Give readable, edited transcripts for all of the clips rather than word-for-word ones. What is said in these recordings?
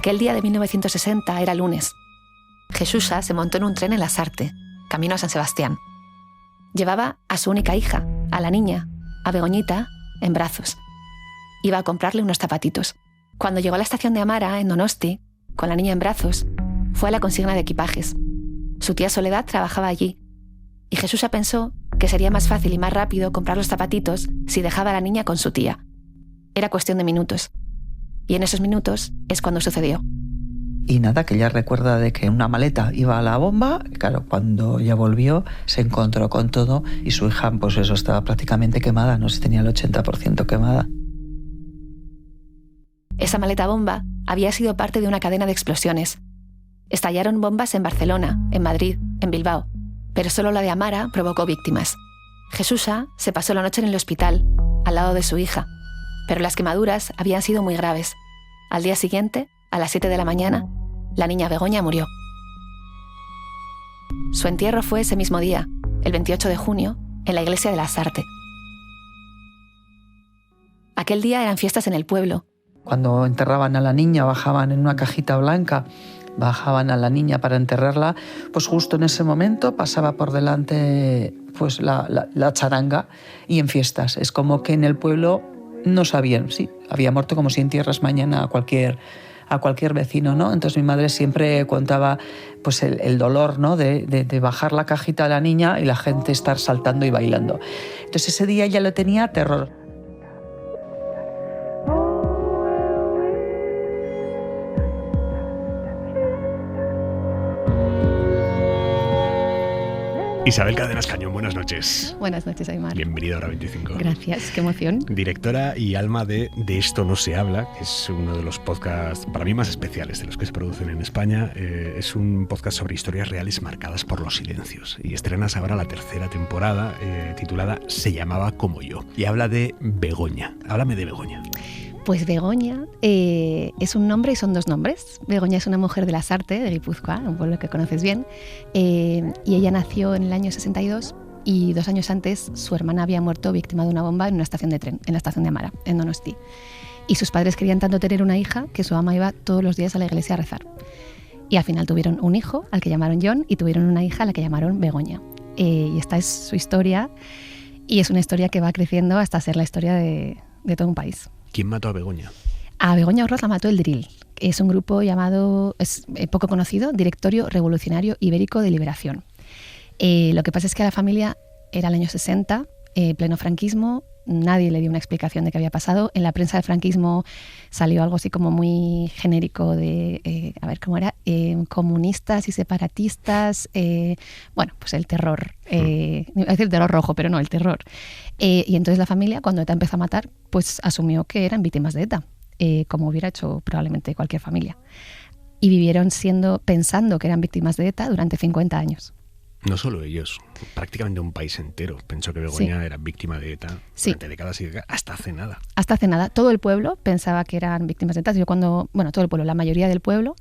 Aquel día de 1960 era lunes. Jesusa se montó en un tren en Lasarte, camino a San Sebastián. Llevaba a su única hija, a la niña, a Begoñita, en brazos. Iba a comprarle unos zapatitos. Cuando llegó a la estación de Amara, en Donosti, con la niña en brazos, fue a la consigna de equipajes. Su tía Soledad trabajaba allí, y Jesusa pensó que sería más fácil y más rápido comprar los zapatitos si dejaba a la niña con su tía. Era cuestión de minutos. Y en esos minutos es cuando sucedió. Y nada, que ella recuerda de que una maleta iba a la bomba. Claro, cuando ella volvió se encontró con todo y su hija, pues eso, estaba prácticamente quemada, no sé, tenía el 80% quemada. Esa maleta bomba había sido parte de una cadena de explosiones. Estallaron bombas en Barcelona, en Madrid, en Bilbao, pero solo la de Amara provocó víctimas. Jesusa se pasó la noche en el hospital, al lado de su hija, pero las quemaduras habían sido muy graves. Al día siguiente, a las 7 de la mañana, la niña Begoña murió. Su entierro fue ese mismo día, el 28 de junio, en la iglesia de Lasarte. Aquel día eran fiestas en el pueblo. Cuando enterraban a la niña, bajaban en una cajita blanca, bajaban a la niña para enterrarla, pues justo en ese momento pasaba por delante pues la charanga y en fiestas. Es como que en el pueblo no sabían, sí, había muerto como si entierras mañana a cualquier vecino, ¿no? Entonces mi madre siempre contaba pues el dolor, ¿no? de bajar la cajita a la niña y la gente estar saltando y bailando. Entonces ese día ella lo tenía terror. Isabel Cadenas Cañón, buenas noches. Buenas noches, Aymar. Bienvenido a Hora 25. Gracias, qué emoción. Directora y alma de Esto no se habla, que es uno de los podcasts para mí más especiales de los que se producen en España. Es un podcast sobre historias reales marcadas por los silencios. Y estrenas ahora la tercera temporada, titulada Se llamaba como yo. Y habla de Begoña. Háblame de Begoña. Pues Begoña es un nombre y son dos nombres. Begoña es una mujer de Lasarte, de Guipúzcoa, un pueblo que conoces bien, y ella nació en el año 62 y 2 años antes su hermana había muerto víctima de una bomba en una estación de tren, en la estación de Amara, en Donosti. Y sus padres querían tanto tener una hija que su ama iba todos los días a la iglesia a rezar. Y al final tuvieron un hijo, al que llamaron John, y tuvieron una hija, a la que llamaron Begoña. Y esta es su historia, y es una historia que va creciendo hasta ser la historia de todo un país. ¿Quién mató a Begoña? A Begoña Orroz la mató el DRIL. Es un grupo llamado, es poco conocido, Directorio Revolucionario Ibérico de Liberación. Lo que pasa es que a la familia era el año 60, pleno franquismo, nadie le dio una explicación de qué había pasado. En la prensa del franquismo salió algo así como muy genérico de, ¿cómo era? Comunistas y separatistas, pues el terror. Iba a decir terror rojo, pero no, el terror. Y entonces la familia, cuando ETA empezó a matar, pues asumió que eran víctimas de ETA, como hubiera hecho probablemente cualquier familia. Y vivieron pensando que eran víctimas de ETA durante 50 años. No solo ellos, prácticamente un país entero pensó que Begoña era víctima de ETA durante décadas y décadas, hasta hace nada. Hasta hace nada. Todo el pueblo pensaba que eran víctimas de ETA. Todo el pueblo, la mayoría del pueblo.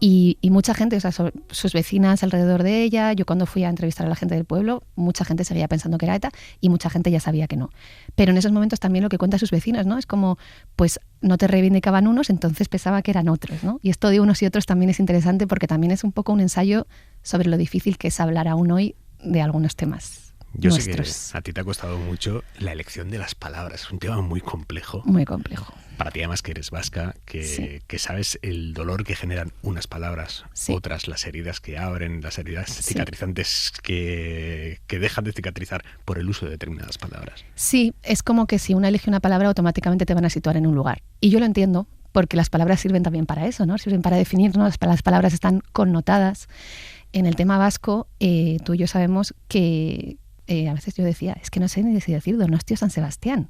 Y mucha gente, o sea, sus vecinas alrededor de ella, yo cuando fui a entrevistar a la gente del pueblo, mucha gente seguía pensando que era ETA y mucha gente ya sabía que no. Pero en esos momentos también lo que cuentan sus vecinos, ¿no? Es como, pues no te reivindicaban unos, entonces pensaba que eran otros, ¿no? Y esto de unos y otros también es interesante porque también es un poco un ensayo sobre lo difícil que es hablar aún hoy de algunos temas. Yo nuestros. Sé que a ti te ha costado mucho la elección de las palabras. Es un tema muy complejo. Muy complejo. Para ti, además, que eres vasca, que sabes el dolor que generan unas palabras, otras las heridas que abren, las heridas cicatrizantes que dejan de cicatrizar por el uso de determinadas palabras. Sí, es como que si uno elige una palabra, automáticamente te van a situar en un lugar. Y yo lo entiendo, porque las palabras sirven también para eso, ¿no? Sirven para definirnos, las palabras están connotadas. En el tema vasco, tú y yo sabemos que a veces yo decía, es que no sé ni si decir Donosti o San Sebastián,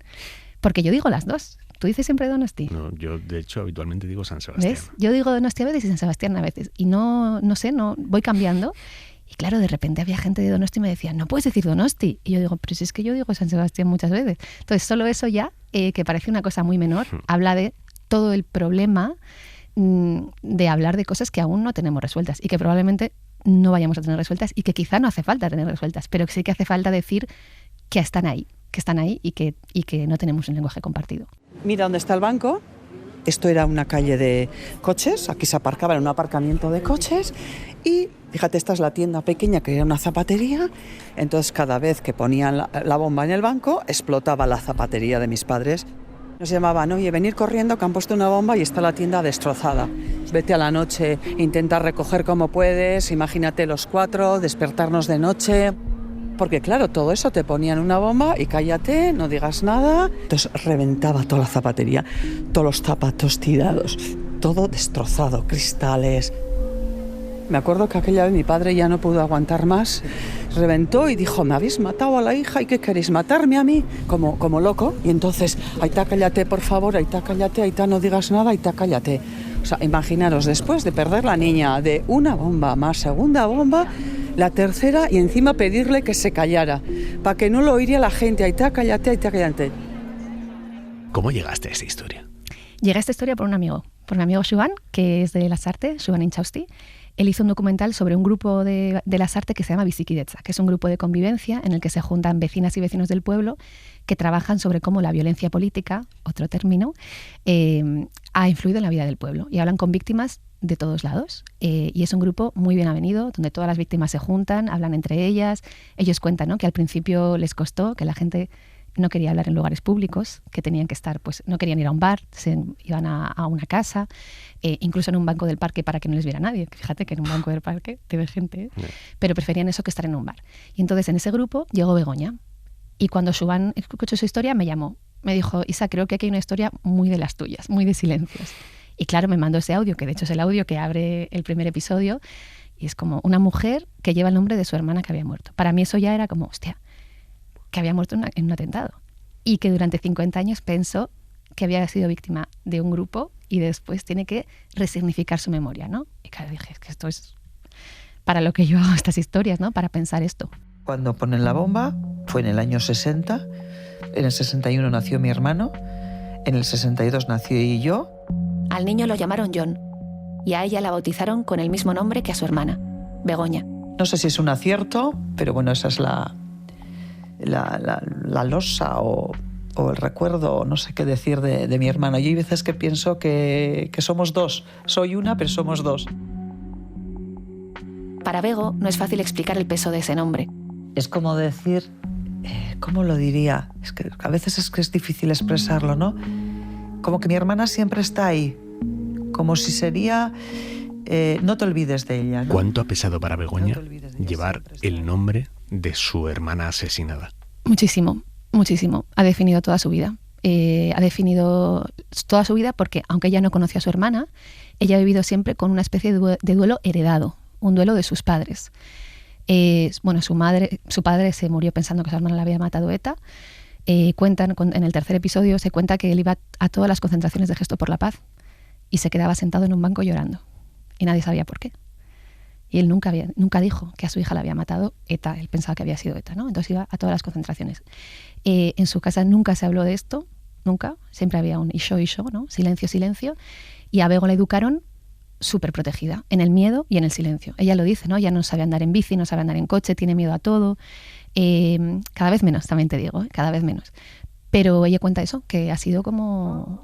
porque yo digo las dos. ¿Tú dices siempre Donosti? No, yo de hecho habitualmente digo San Sebastián. ¿Ves? Yo digo Donosti a veces y San Sebastián a veces, y no sé, voy cambiando. Y claro, de repente había gente de Donosti y me decía, no puedes decir Donosti. Y yo digo, pero si es que yo digo San Sebastián muchas veces. Entonces solo eso ya, que parece una cosa muy menor, habla de todo el problema de hablar de cosas que aún no tenemos resueltas y que probablemente no vayamos a tener resueltas y que quizá no hace falta tener resueltas, pero que sí que hace falta decir que están ahí y que no tenemos un lenguaje compartido. Mira dónde está el banco, Esto era una calle de coches, aquí se aparcaba en un aparcamiento de coches y fíjate, esta es la tienda pequeña que era una zapatería, entonces cada vez que ponían la bomba en el banco explotaba la zapatería de mis padres. Nos llamaban, oye, venir corriendo que han puesto una bomba y está la tienda destrozada. Vete a la noche, intenta recoger como puedes, imagínate los 4, despertarnos de noche. Porque claro, todo eso te ponían una bomba y cállate, no digas nada. Entonces reventaba toda la zapatería, todos los zapatos tirados, todo destrozado, cristales. Me acuerdo que aquella vez mi padre ya no pudo aguantar más, reventó y dijo, me habéis matado a la hija y ¿qué queréis? ¿Matarme a mí? Como loco. Y entonces, Aita, cállate por favor, Aita, cállate, Aita, no digas nada, Aita, cállate. O sea, imaginaros, después de perder la niña de una bomba más segunda bomba, la tercera y encima pedirle que se callara, para que no lo oiría la gente, Aita, cállate, Aita, cállate. ¿Cómo llegaste a esta historia? Llegué a esta historia por un amigo Joan, que es de Lasarte, Joan Inchausti. Él hizo un documental sobre un grupo de Lasarte que se llama Bizikidetza, que es un grupo de convivencia en el que se juntan vecinas y vecinos del pueblo que trabajan sobre cómo la violencia política, otro término, ha influido en la vida del pueblo. Y hablan con víctimas de todos lados. Y es un grupo muy bien avenido, donde todas las víctimas se juntan, hablan entre ellas. Ellos cuentan, ¿no?, que al principio les costó, que la gente no quería hablar en lugares públicos, que tenían que estar, pues no querían ir a un bar, se iban a una casa, incluso en un banco del parque para que no les viera nadie. Fíjate que en un banco del parque te ve gente, pero preferían eso que estar en un bar. Y entonces en ese grupo llegó Begoña. Y cuando Joan escuchó su historia me llamó, me dijo, Isa, creo que aquí hay una historia muy de las tuyas, muy de silencios. Y claro, me mandó ese audio, que de hecho es el audio que abre el primer episodio, y es como una mujer que lleva el nombre de su hermana que había muerto. Para mí eso ya era como, hostia, que había muerto en un atentado y que durante 50 años pensó que había sido víctima de un grupo y después tiene que resignificar su memoria, ¿no? Y claro, dije, es que esto es para lo que yo hago estas historias, ¿no? Para pensar esto. Cuando ponen la bomba fue en el año 60, en el 61 nació mi hermano, en el 62 nací yo. Al niño lo llamaron John y a ella la bautizaron con el mismo nombre que a su hermana, Begoña. No sé si es un acierto, pero bueno, esa es la losa o el recuerdo, no sé qué decir de mi hermano. Y hay veces que pienso que somos dos. Soy una, pero somos dos. Para Bego no es fácil explicar el peso de ese nombre. Es como decir, ¿cómo lo diría? Es que a veces es difícil expresarlo, ¿no? Como que mi hermana siempre está ahí. Como si sería, no te olvides de ella, ¿no? ¿Cuánto ha pesado para Begoña llevar el nombre de su hermana asesinada? Muchísimo, muchísimo. Ha definido toda su vida. Ha definido toda su vida porque, aunque ella no conocía a su hermana, ella ha vivido siempre con una especie de duelo heredado, un duelo de sus padres. Bueno, su padre se murió pensando que su hermana la había matado ETA. Cuentan, en el tercer episodio se cuenta que él iba a todas las concentraciones de Gesto por la Paz y se quedaba sentado en un banco llorando. Y nadie sabía por qué. Y él nunca dijo que a su hija la había matado ETA. Él pensaba que había sido ETA, ¿no? Entonces iba a todas las concentraciones. En su casa nunca se habló de esto, nunca. Siempre había un isho, ¿no? Silencio, silencio. Y a Bego la educaron súper protegida, en el miedo y en el silencio. Ella lo dice, ¿no? Ya no sabe andar en bici, no sabe andar en coche, tiene miedo a todo. Cada vez menos, también te digo, cada vez menos. Pero ella cuenta eso, que ha sido como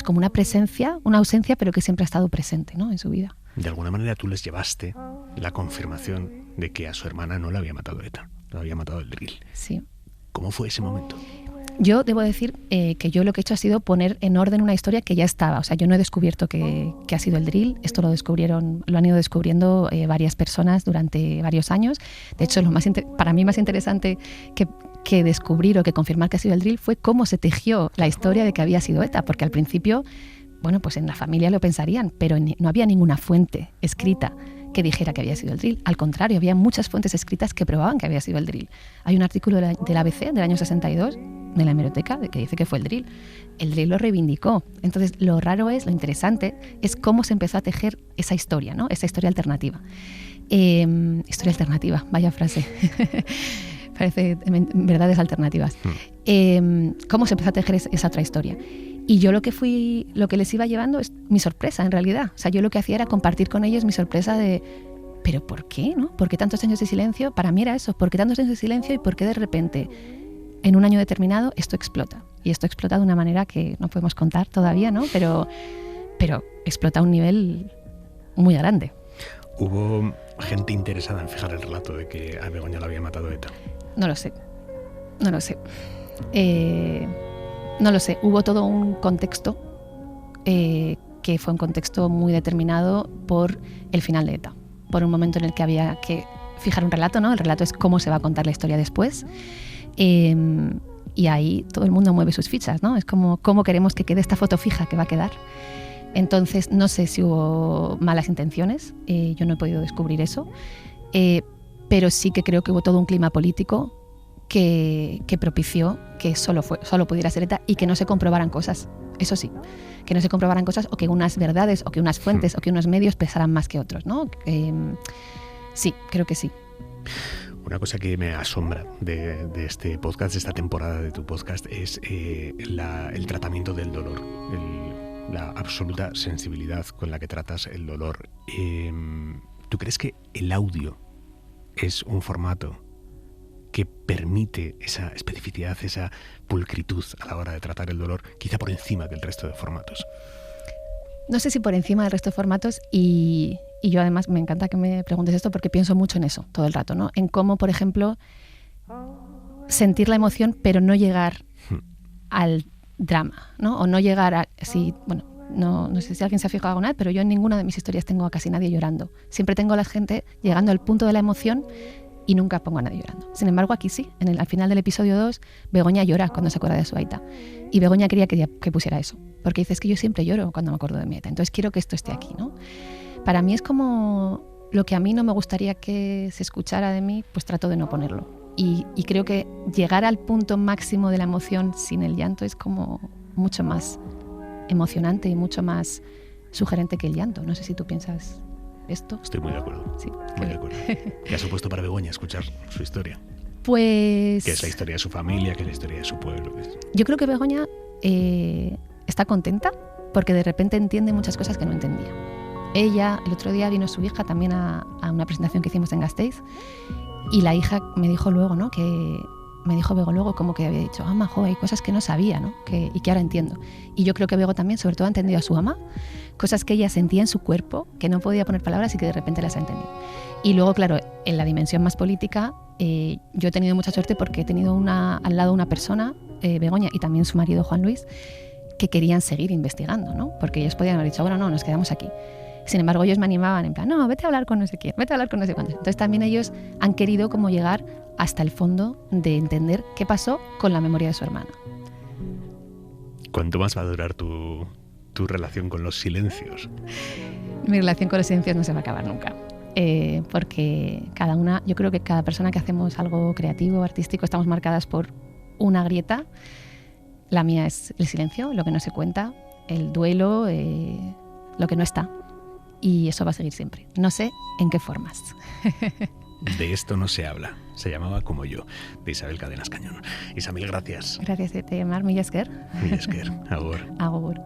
una presencia, una ausencia, pero que siempre ha estado presente, ¿no?, en su vida. De alguna manera tú les llevaste la confirmación de que a su hermana no la había matado ETA, la había matado el drill. Sí. ¿Cómo fue ese momento? Yo debo decir que yo lo que he hecho ha sido poner en orden una historia que ya estaba. O sea, yo no he descubierto que ha sido el drill. Esto lo han ido descubriendo varias personas durante varios años. De hecho, para mí más interesante que descubrir o que confirmar que ha sido el drill fue cómo se tejió la historia de que había sido ETA. Porque al principio, bueno, pues en la familia lo pensarían, pero no había ninguna fuente escrita que dijera que había sido el drill. Al contrario, había muchas fuentes escritas que probaban que había sido el drill. Hay un artículo del ABC del año 62, de la hemeroteca, que dice que fue el drill. El drill lo reivindicó. Entonces, lo interesante es cómo se empezó a tejer esa historia, ¿no? Esa historia alternativa. Historia alternativa, vaya frase. Parece verdades alternativas. Cómo se empezó a tejer esa otra historia. Y yo lo que les iba llevando es mi sorpresa, en realidad. O sea, yo lo que hacía era compartir con ellos mi sorpresa de, ¿pero por qué, no? ¿Por qué tantos años de silencio? Para mí era eso, ¿por qué tantos años de silencio y por qué de repente, en un año determinado, esto explota? Y esto explota de una manera que no podemos contar todavía, ¿no? Pero pero explota a un nivel muy grande. ¿Hubo gente interesada en fijar el relato de que a Begoña la había matado ETA? No lo sé. No lo sé. No lo sé. Hubo todo un contexto que fue un contexto muy determinado por el final de ETA. Por un momento en el que había que fijar un relato, ¿no? El relato es cómo se va a contar la historia después. Y ahí todo el mundo mueve sus fichas, ¿no? Es como cómo queremos que quede esta foto fija que va a quedar. Entonces, no sé si hubo malas intenciones, yo no he podido descubrir eso, pero sí que creo que hubo todo un clima político que propició que solo pudiera ser ETA y que no se comprobaran cosas. Eso sí, que no se comprobaran cosas o que unas verdades o que unas fuentes o que unos medios pesaran más que otros, ¿no? Sí, creo que sí. Una cosa que me asombra de este podcast, de esta temporada de tu podcast, es el tratamiento del dolor, la absoluta sensibilidad con la que tratas el dolor. ¿Tú crees que el audio es un formato que permite esa especificidad, esa pulcritud a la hora de tratar el dolor, quizá por encima del resto de formatos? No sé si por encima del resto de formatos, y yo además me encanta que me preguntes esto porque pienso mucho en eso todo el rato, ¿no? En cómo, por ejemplo, sentir la emoción pero no llegar al drama, ¿no? O no llegar a... Sí, bueno, no sé si alguien se ha fijado alguna vez, pero yo en ninguna de mis historias tengo a casi nadie llorando. Siempre tengo a la gente llegando al punto de la emoción y nunca pongo a nadie llorando. Sin embargo, aquí sí, al final del episodio 2, Begoña llora cuando se acuerda de su aita. Y Begoña quería que pusiera eso, porque dice, es que yo siempre lloro cuando me acuerdo de mi aita, entonces quiero que esto esté aquí, ¿no? Para mí es como lo que a mí no me gustaría que se escuchara de mí, pues trato de no ponerlo. Y creo que llegar al punto máximo de la emoción sin el llanto es como mucho más emocionante y mucho más sugerente que el llanto. No sé si tú piensas esto. Estoy muy de acuerdo. Sí, muy de acuerdo. ¿Qué ha supuesto para Begoña escuchar su historia? Pues... ¿Qué es la historia de su familia? ¿Qué es la historia de su pueblo? Yo creo que Begoña está contenta porque de repente entiende muchas cosas que no entendía. Ella, el otro día vino su hija también a una presentación que hicimos en Gasteiz y la hija me dijo luego, ¿no? Que me dijo Bego luego como que había dicho, majo, hay cosas que no sabía, ¿no? Y que ahora entiendo. Y yo creo que Bego también, sobre todo, ha entendido a su ama, cosas que ella sentía en su cuerpo, que no podía poner palabras y que de repente las ha entendido. Y luego, claro, en la dimensión más política, yo he tenido mucha suerte porque he tenido al lado una persona, Begoña, y también su marido Juan Luis, que querían seguir investigando, ¿no? Porque ellos podían haber dicho, bueno, no, nos quedamos aquí. Sin embargo, ellos me animaban en plan, no, vete a hablar con no sé quién, vete a hablar con no sé cuántos. Entonces también ellos han querido como llegar hasta el fondo de entender qué pasó con la memoria de su hermana. ¿Cuánto más va a durar tu relación con los silencios? Mi relación con los silencios no se va a acabar nunca. Porque yo creo que cada persona que hacemos algo creativo, artístico, estamos marcadas por una grieta. La mía es el silencio, lo que no se cuenta, el duelo, lo que no está. Y eso va a seguir siempre. No sé en qué formas. De esto no se habla. Se llamaba Como yo, de Isabel Cadenas Cañón. Isabel, gracias. Gracias de llamar, Mil esker. Mil esker, agur. Agur.